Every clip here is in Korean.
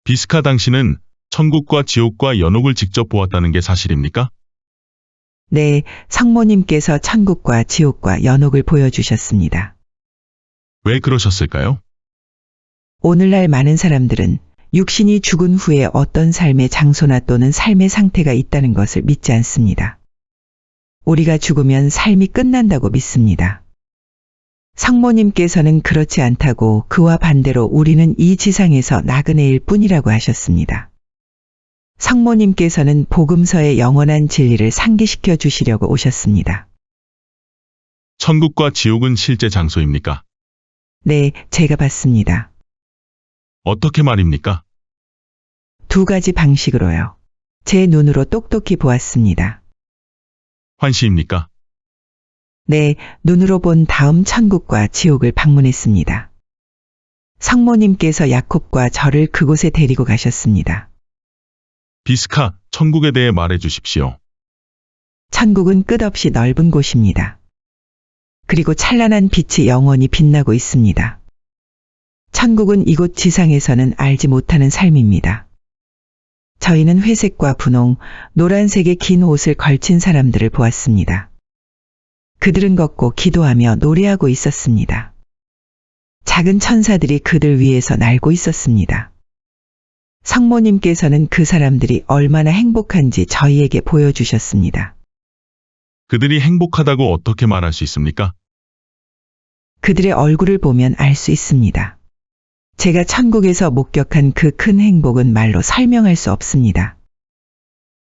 비스카 당신은 천국과 지옥과 연옥을 직접 보았다는 게 사실입니까? 네, 성모님께서 천국과 지옥과 연옥을 보여주셨습니다. 왜 그러셨을까요? 오늘날 많은 사람들은 육신이 죽은 후에 어떤 삶의 장소나 또는 삶의 상태가 있다는 것을 믿지 않습니다. 우리가 죽으면 삶이 끝난다고 믿습니다. 성모님께서는 그렇지 않다고 그와 반대로 우리는 이 지상에서 나그네일 뿐이라고 하셨습니다. 성모님께서는 복음서의 영원한 진리를 상기시켜 주시려고 오셨습니다. 천국과 지옥은 실제 장소입니까? 네, 제가 봤습니다. 어떻게 말입니까? 두 가지 방식으로요. 제 눈으로 똑똑히 보았습니다. 환시입니까? 네, 눈으로 본 다음 천국과 지옥을 방문했습니다. 성모님께서 야콥과 저를 그곳에 데리고 가셨습니다. 비스카, 천국에 대해 말해 주십시오. 천국은 끝없이 넓은 곳입니다. 그리고 찬란한 빛이 영원히 빛나고 있습니다. 천국은 이곳 지상에서는 알지 못하는 삶입니다. 저희는 회색과 분홍, 노란색의 긴 옷을 걸친 사람들을 보았습니다. 그들은 걷고 기도하며 노래하고 있었습니다. 작은 천사들이 그들 위에서 날고 있었습니다. 성모님께서는 그 사람들이 얼마나 행복한지 저희에게 보여주셨습니다. 그들이 행복하다고 어떻게 말할 수 있습니까? 그들의 얼굴을 보면 알 수 있습니다. 제가 천국에서 목격한 그 큰 행복은 말로 설명할 수 없습니다.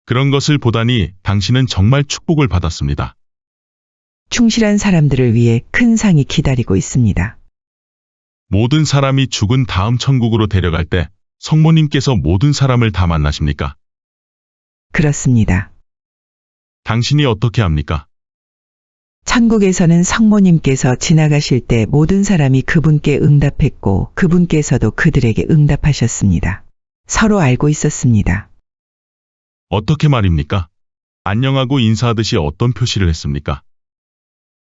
그런 것을 보다니 당신은 정말 축복을 받았습니다. 충실한 사람들을 위해 큰 상이 기다리고 있습니다. 모든 사람이 죽은 다음 천국으로 데려갈 때 성모님께서 모든 사람을 다 만나십니까? 그렇습니다. 당신이 어떻게 합니까? 천국에서는 성모님께서 지나가실 때 모든 사람이 그분께 응답했고 그분께서도 그들에게 응답하셨습니다. 서로 알고 있었습니다. 어떻게 말입니까? 안녕하고 인사하듯이 어떤 표시를 했습니까?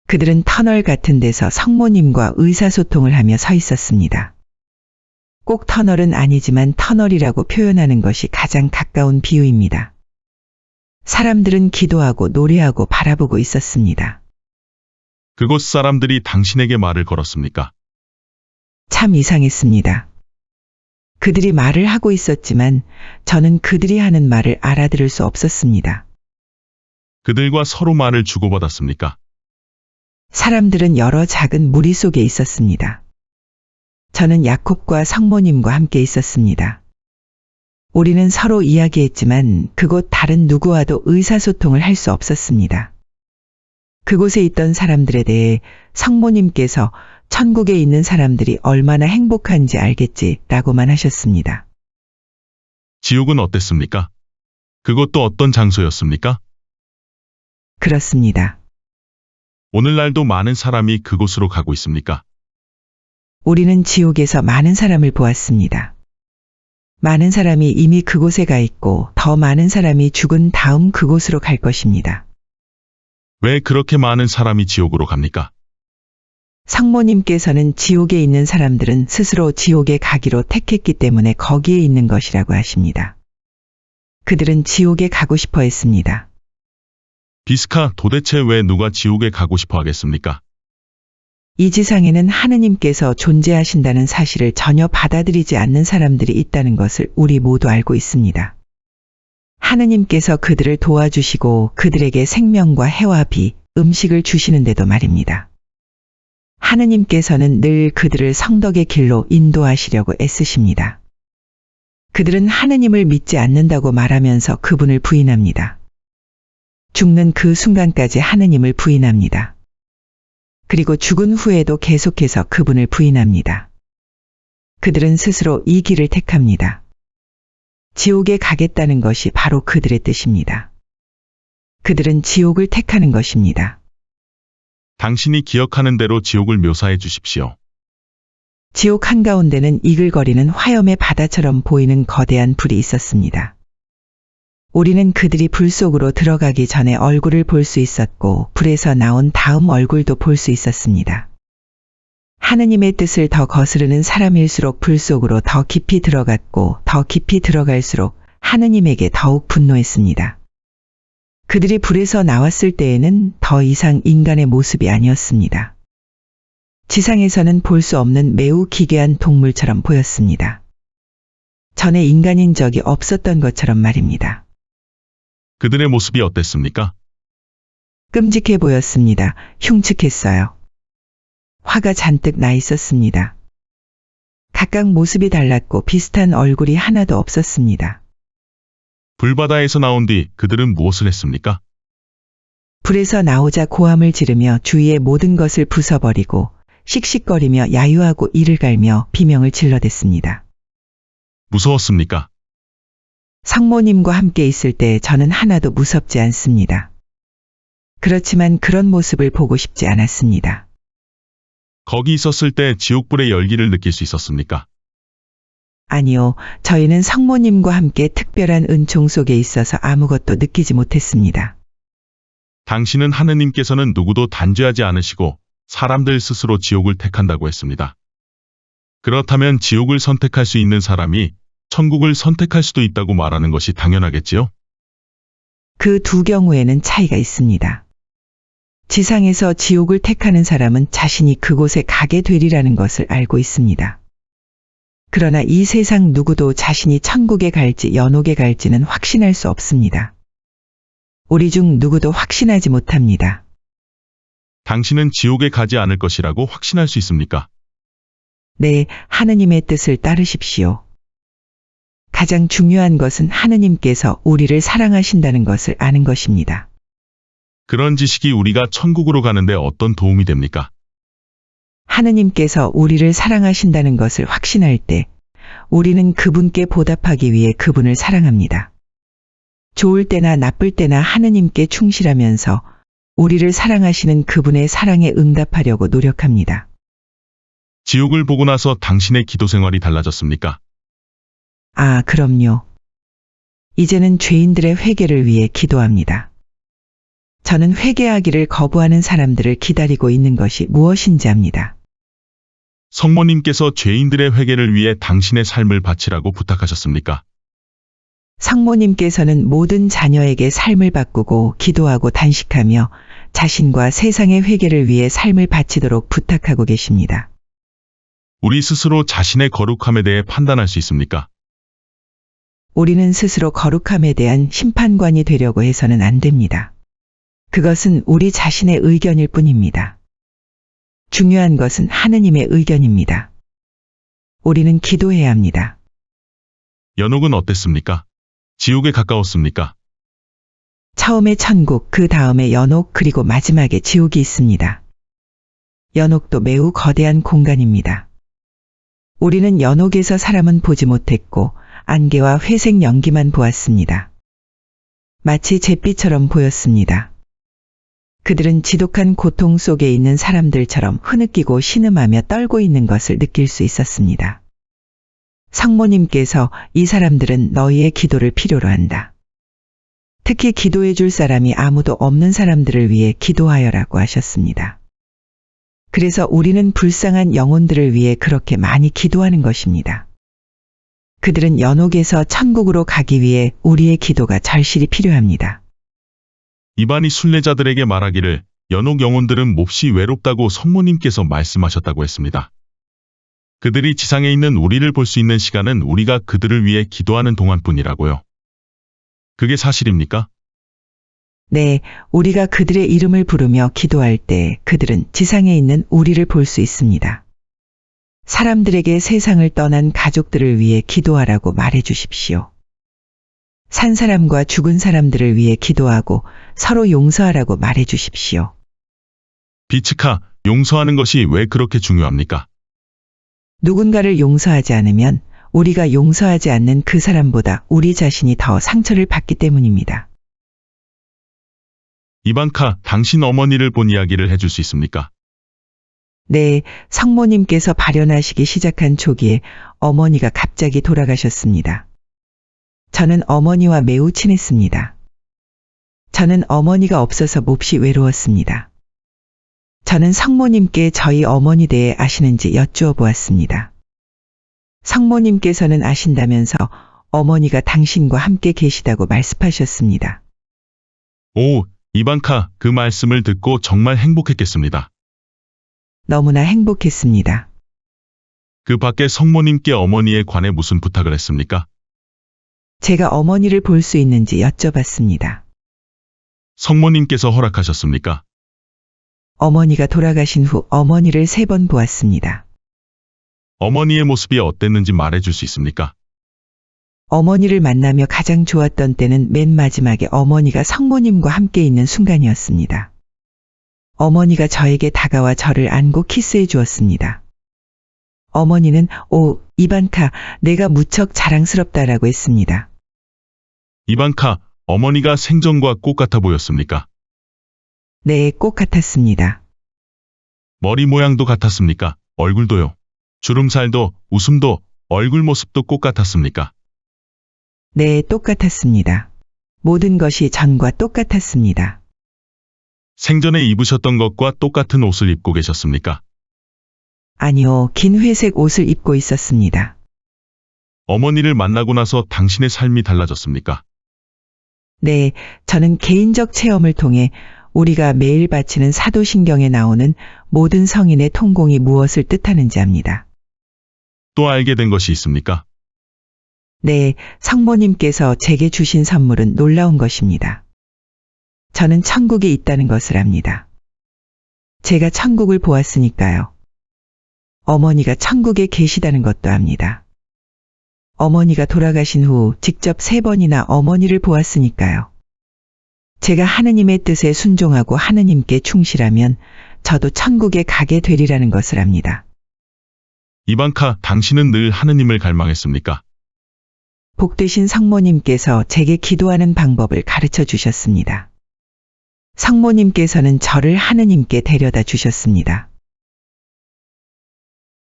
그들은 터널 같은 데서 성모님과 의사소통을 하며 서 있었습니다. 꼭 터널은 아니지만 터널이라고 표현하는 것이 가장 가까운 비유입니다. 사람들은 기도하고 노래하고 바라보고 있었습니다. 그곳 사람들이 당신에게 말을 걸었습니까? 참 이상했습니다. 그들이 말을 하고 있었지만 저는 그들이 하는 말을 알아들을 수 없었습니다. 그들과 서로 말을 주고받았습니까? 사람들은 여러 작은 무리 속에 있었습니다. 저는 야콥과 성모님과 함께 있었습니다. 우리는 서로 이야기했지만 그곳 다른 누구와도 의사소통을 할 수 없었습니다. 그곳에 있던 사람들에 대해 성모님께서 천국에 있는 사람들이 얼마나 행복한지 알겠지라고만 하셨습니다. 지옥은 어땠습니까? 그것도 어떤 장소였습니까? 그렇습니다. 오늘날도 많은 사람이 그곳으로 가고 있습니까? 우리는 지옥에서 많은 사람을 보았습니다. 많은 사람이 이미 그곳에 가 있고 더 많은 사람이 죽은 다음 그곳으로 갈 것입니다. 왜 그렇게 많은 사람이 지옥으로 갑니까? 성모님께서는 지옥에 있는 사람들은 스스로 지옥에 가기로 택했기 때문에 거기에 있는 것이라고 하십니다. 그들은 지옥에 가고 싶어 했습니다. 비스카, 도대체 왜 누가 지옥에 가고 싶어 하겠습니까? 이 지상에는 하느님께서 존재하신다는 사실을 전혀 받아들이지 않는 사람들이 있다는 것을 우리 모두 알고 있습니다. 하느님께서 그들을 도와주시고 그들에게 생명과 해와 비, 음식을 주시는데도 말입니다. 하느님께서는 늘 그들을 성덕의 길로 인도하시려고 애쓰십니다. 그들은 하느님을 믿지 않는다고 말하면서 그분을 부인합니다. 죽는 그 순간까지 하느님을 부인합니다. 그리고 죽은 후에도 계속해서 그분을 부인합니다. 그들은 스스로 이 길을 택합니다. 지옥에 가겠다는 것이 바로 그들의 뜻입니다. 그들은 지옥을 택하는 것입니다. 당신이 기억하는 대로 지옥을 묘사해 주십시오. 지옥 한가운데는 이글거리는 화염의 바다처럼 보이는 거대한 불이 있었습니다. 우리는 그들이 불 속으로 들어가기 전에 얼굴을 볼 수 있었고 불에서 나온 다음 얼굴도 볼 수 있었습니다. 하느님의 뜻을 더 거스르는 사람일수록 불 속으로 더 깊이 들어갔고 더 깊이 들어갈수록 하느님에게 더욱 분노했습니다. 그들이 불에서 나왔을 때에는 더 이상 인간의 모습이 아니었습니다. 지상에서는 볼 수 없는 매우 기괴한 동물처럼 보였습니다. 전에 인간인 적이 없었던 것처럼 말입니다. 그들의 모습이 어땠습니까? 끔찍해 보였습니다. 흉측했어요. 화가 잔뜩 나 있었습니다. 각각 모습이 달랐고 비슷한 얼굴이 하나도 없었습니다. 불바다에서 나온 뒤 그들은 무엇을 했습니까? 불에서 나오자 고함을 지르며 주위의 모든 것을 부숴버리고 씩씩거리며 야유하고 이를 갈며 비명을 질러댔습니다. 무서웠습니까? 성모님과 함께 있을 때 저는 하나도 무섭지 않습니다. 그렇지만 그런 모습을 보고 싶지 않았습니다. 거기 있었을 때 지옥불의 열기를 느낄 수 있었습니까? 아니요, 저희는 성모님과 함께 특별한 은총 속에 있어서 아무것도 느끼지 못했습니다. 당신은 하느님께서는 누구도 단죄하지 않으시고 사람들 스스로 지옥을 택한다고 했습니다. 그렇다면 지옥을 선택할 수 있는 사람이 천국을 선택할 수도 있다고 말하는 것이 당연하겠지요? 그 두 경우에는 차이가 있습니다. 지상에서 지옥을 택하는 사람은 자신이 그곳에 가게 되리라는 것을 알고 있습니다. 그러나 이 세상 누구도 자신이 천국에 갈지 연옥에 갈지는 확신할 수 없습니다. 우리 중 누구도 확신하지 못합니다. 당신은 지옥에 가지 않을 것이라고 확신할 수 있습니까? 네, 하느님의 뜻을 따르십시오. 가장 중요한 것은 하느님께서 우리를 사랑하신다는 것을 아는 것입니다. 그런 지식이 우리가 천국으로 가는데 어떤 도움이 됩니까? 하느님께서 우리를 사랑하신다는 것을 확신할 때 우리는 그분께 보답하기 위해 그분을 사랑합니다. 좋을 때나 나쁠 때나 하느님께 충실하면서 우리를 사랑하시는 그분의 사랑에 응답하려고 노력합니다. 지옥을 보고 나서 당신의 기도 생활이 달라졌습니까? 아, 그럼요. 이제는 죄인들의 회개를 위해 기도합니다. 저는 회개하기를 거부하는 사람들을 기다리고 있는 것이 무엇인지 압니다. 성모님께서 죄인들의 회개를 위해 당신의 삶을 바치라고 부탁하셨습니까? 성모님께서는 모든 자녀에게 삶을 바꾸고 기도하고 단식하며 자신과 세상의 회개를 위해 삶을 바치도록 부탁하고 계십니다. 우리 스스로 자신의 거룩함에 대해 판단할 수 있습니까? 우리는 스스로 거룩함에 대한 심판관이 되려고 해서는 안 됩니다. 그것은 우리 자신의 의견일 뿐입니다. 중요한 것은 하느님의 의견입니다. 우리는 기도해야 합니다. 연옥은 어땠습니까? 지옥에 가까웠습니까? 처음에 천국, 그 다음에 연옥, 그리고 마지막에 지옥이 있습니다. 연옥도 매우 거대한 공간입니다. 우리는 연옥에서 사람은 보지 못했고 안개와 회색 연기만 보았습니다. 마치 잿빛처럼 보였습니다. 그들은 지독한 고통 속에 있는 사람들처럼 흐느끼고 신음하며 떨고 있는 것을 느낄 수 있었습니다. 성모님께서 이 사람들은 너희의 기도를 필요로 한다. 특히 기도해 줄 사람이 아무도 없는 사람들을 위해 기도하여라고 하셨습니다. 그래서 우리는 불쌍한 영혼들을 위해 그렇게 많이 기도하는 것입니다. 그들은 연옥에서 천국으로 가기 위해 우리의 기도가 절실히 필요합니다. 이반이 순례자들에게 말하기를 연옥 영혼들은 몹시 외롭다고 성모님께서 말씀하셨다고 했습니다. 그들이 지상에 있는 우리를 볼 수 있는 시간은 우리가 그들을 위해 기도하는 동안뿐이라고요. 그게 사실입니까? 네, 우리가 그들의 이름을 부르며 기도할 때 그들은 지상에 있는 우리를 볼 수 있습니다. 사람들에게 세상을 떠난 가족들을 위해 기도하라고 말해 주십시오. 산 사람과 죽은 사람들을 위해 기도하고 서로 용서하라고 말해 주십시오. 비츠카, 용서하는 것이 왜 그렇게 중요합니까? 누군가를 용서하지 않으면 우리가 용서하지 않는 그 사람보다 우리 자신이 더 상처를 받기 때문입니다. 이반카, 당신 어머니를 본 이야기를 해줄 수 있습니까? 네, 성모님께서 발현하시기 시작한 초기에 어머니가 갑자기 돌아가셨습니다. 저는 어머니와 매우 친했습니다. 저는 어머니가 없어서 몹시 외로웠습니다. 저는 성모님께 저희 어머니 대해 아시는지 여쭈어 보았습니다. 성모님께서는 아신다면서 어머니가 당신과 함께 계시다고 말씀하셨습니다. 오, 이방카, 그 말씀을 듣고 정말 행복했겠습니다. 너무나 행복했습니다. 그 밖에 성모님께 어머니에 관해 무슨 부탁을 했습니까? 제가 어머니를 볼 수 있는지 여쭤봤습니다. 성모님께서 허락하셨습니까? 어머니가 돌아가신 후 어머니를 3번 보았습니다. 어머니의 모습이 어땠는지 말해줄 수 있습니까? 어머니를 만나며 가장 좋았던 때는 맨 마지막에 어머니가 성모님과 함께 있는 순간이었습니다. 어머니가 저에게 다가와 저를 안고 키스해 주었습니다. 어머니는 오, 이반카, 내가 무척 자랑스럽다라고 했습니다. 이방카, 어머니가 생전과 꽃 같아 보였습니까? 네, 꼭 같았습니다. 머리 모양도 같았습니까? 얼굴도요? 주름살도, 웃음도, 얼굴 모습도 꽃 같았습니까? 네, 똑같았습니다. 모든 것이 전과 똑같았습니다. 생전에 입으셨던 것과 똑같은 옷을 입고 계셨습니까? 아니요, 긴 회색 옷을 입고 있었습니다. 어머니를 만나고 나서 당신의 삶이 달라졌습니까? 네, 저는 개인적 체험을 통해 우리가 매일 바치는 사도신경에 나오는 모든 성인의 통공이 무엇을 뜻하는지 압니다. 또 알게 된 것이 있습니까? 네, 성모님께서 제게 주신 선물은 놀라운 것입니다. 저는 천국에 있다는 것을 압니다. 제가 천국을 보았으니까요. 어머니가 천국에 계시다는 것도 압니다. 어머니가 돌아가신 후 직접 3번이나 어머니를 보았으니까요. 제가 하느님의 뜻에 순종하고 하느님께 충실하면 저도 천국에 가게 되리라는 것을 압니다. 이방카, 당신은 늘 하느님을 갈망했습니까? 복되신 성모님께서 제게 기도하는 방법을 가르쳐 주셨습니다. 성모님께서는 저를 하느님께 데려다 주셨습니다.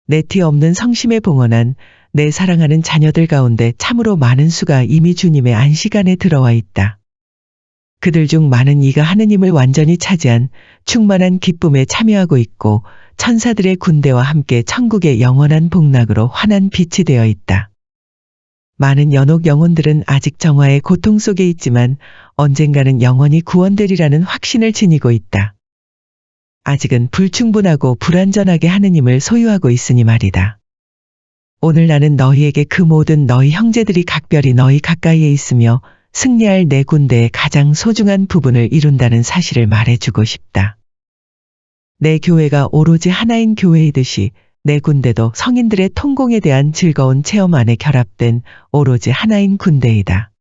내 티 없는 성심에 봉헌한 내 사랑하는 자녀들 가운데 참으로 많은 수가 이미 주님의 안식안에 들어와 있다. 그들 중 많은 이가 하느님을 완전히 차지한 충만한 기쁨에 참여하고 있고 천사들의 군대와 함께 천국의 영원한 복락으로 환한 빛이 되어 있다. 많은 연옥 영혼들은 아직 정화의 고통 속에 있지만 언젠가는 영원히 구원되리라는 확신을 지니고 있다. 아직은 불충분하고 불완전하게 하느님을 소유하고 있으니 말이다. 오늘 나는 너희에게 그 모든 너희 형제들이 각별히 너희 가까이에 있으며 승리할 내 군대의 가장 소중한 부분을 이룬다는 사실을 말해주고 싶다. 내 교회가 오로지 하나인 교회이듯이 내 군대도 성인들의 통공에 대한 즐거운 체험 안에 결합된 오로지 하나인 군대이다.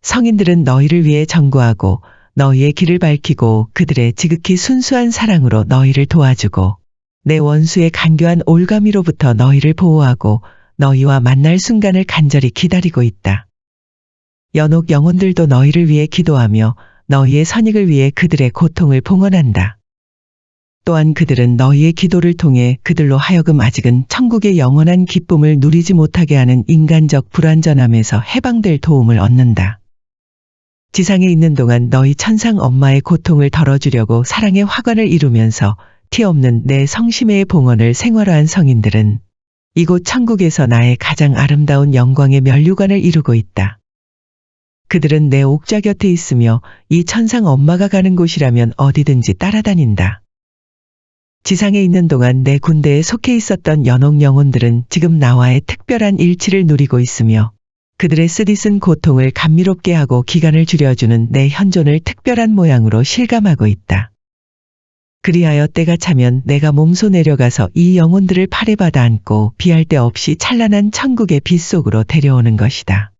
성인들은 너희를 위해 전구하고 너희의 길을 밝히고 그들의 지극히 순수한 사랑으로 너희를 도와주고 내 원수의 간교한 올가미로부터 너희를 보호하고 너희와 만날 순간을 간절히 기다리고 있다. 연옥 영혼들도 너희를 위해 기도하며 너희의 선익을 위해 그들의 고통을 봉헌한다. 또한 그들은 너희의 기도를 통해 그들로 하여금 아직은 천국의 영원한 기쁨을 누리지 못하게 하는 인간적 불완전함에서 해방될 도움을 얻는다. 지상에 있는 동안 너희 천상 엄마의 고통을 덜어주려고 사랑의 화관을 이루면서 티 없는 내 성심의 봉헌을 생활화한 성인들은 이곳 천국에서 나의 가장 아름다운 영광의 면류관을 이루고 있다. 그들은 내 옥좌 곁에 있으며 이 천상 엄마가 가는 곳이라면 어디든지 따라다닌다. 지상에 있는 동안 내 군대에 속해 있었던 연옥 영혼들은 지금 나와의 특별한 일치를 누리고 있으며 그들의 쓰디쓴 고통을 감미롭게 하고 기간을 줄여주는 내 현존을 특별한 모양으로 실감하고 있다. 그리하여 때가 차면 내가 몸소 내려가서 이 영혼들을 팔에 받아 안고 비할 데 없이 찬란한 천국의 빛 속으로 데려오는 것이다.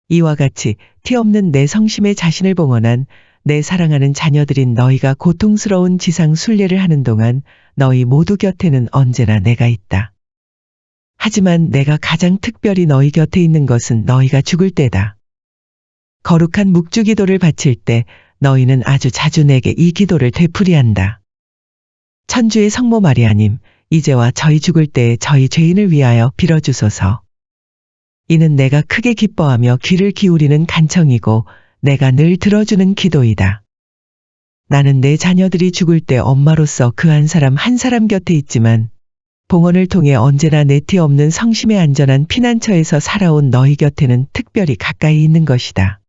이와 같이 티 없는 내 성심에 자신을 봉헌한 내 사랑하는 자녀들인 너희가 고통스러운 지상 순례를 하는 동안 너희 모두 곁에는 언제나 내가 있다. 하지만 내가 가장 특별히 너희 곁에 있는 것은 너희가 죽을 때다. 거룩한 묵주기도를 바칠 때 너희는 아주 자주 내게 이 기도를 되풀이한다. 천주의 성모 마리아님, 이제와 저희 죽을 때에 저희 죄인을 위하여 빌어주소서. 이는 내가 크게 기뻐하며 귀를 기울이는 간청이고 내가 늘 들어주는 기도이다. 나는 내 자녀들이 죽을 때 엄마로서 그 한 사람 한 사람 곁에 있지만 봉헌을 통해 언제나 내티 없는 성심의 안전한 피난처에서 살아온 너희 곁에는 특별히 가까이 있는 것이다.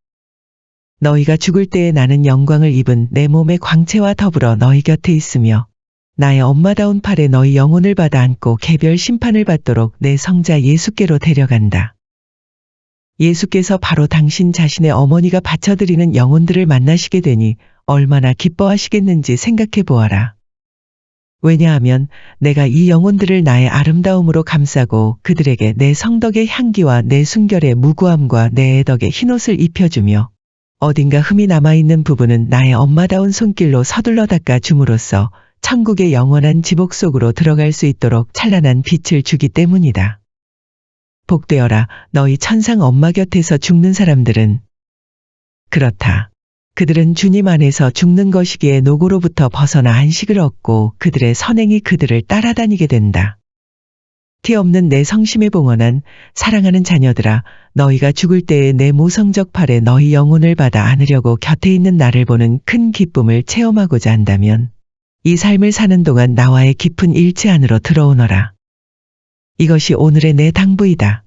너희가 죽을 때에 나는 영광을 입은 내 몸의 광채와 더불어 너희 곁에 있으며 나의 엄마다운 팔에 너희 영혼을 받아 안고 개별 심판을 받도록 내 성자 예수께로 데려간다. 예수께서 바로 당신 자신의 어머니가 바쳐드리는 영혼들을 만나시게 되니 얼마나 기뻐하시겠는지 생각해 보아라. 왜냐하면 내가 이 영혼들을 나의 아름다움으로 감싸고 그들에게 내 성덕의 향기와 내 순결의 무구함과 내 애덕의 흰옷을 입혀주며 어딘가 흠이 남아있는 부분은 나의 엄마다운 손길로 서둘러 닦아 줌으로써 천국의 영원한 지복 속으로 들어갈 수 있도록 찬란한 빛을 주기 때문이다. 복되어라 너희 천상 엄마 곁에서 죽는 사람들은. 그렇다. 그들은 주님 안에서 죽는 것이기에 노고로부터 벗어나 안식을 얻고 그들의 선행이 그들을 따라다니게 된다. 티 없는 내 성심에 봉헌한 사랑하는 자녀들아, 너희가 죽을 때에 내 모성적 팔에 너희 영혼을 받아 안으려고 곁에 있는 나를 보는 큰 기쁨을 체험하고자 한다면 이 삶을 사는 동안 나와의 깊은 일치 안으로 들어오너라. 이것이 오늘의 내 당부이다.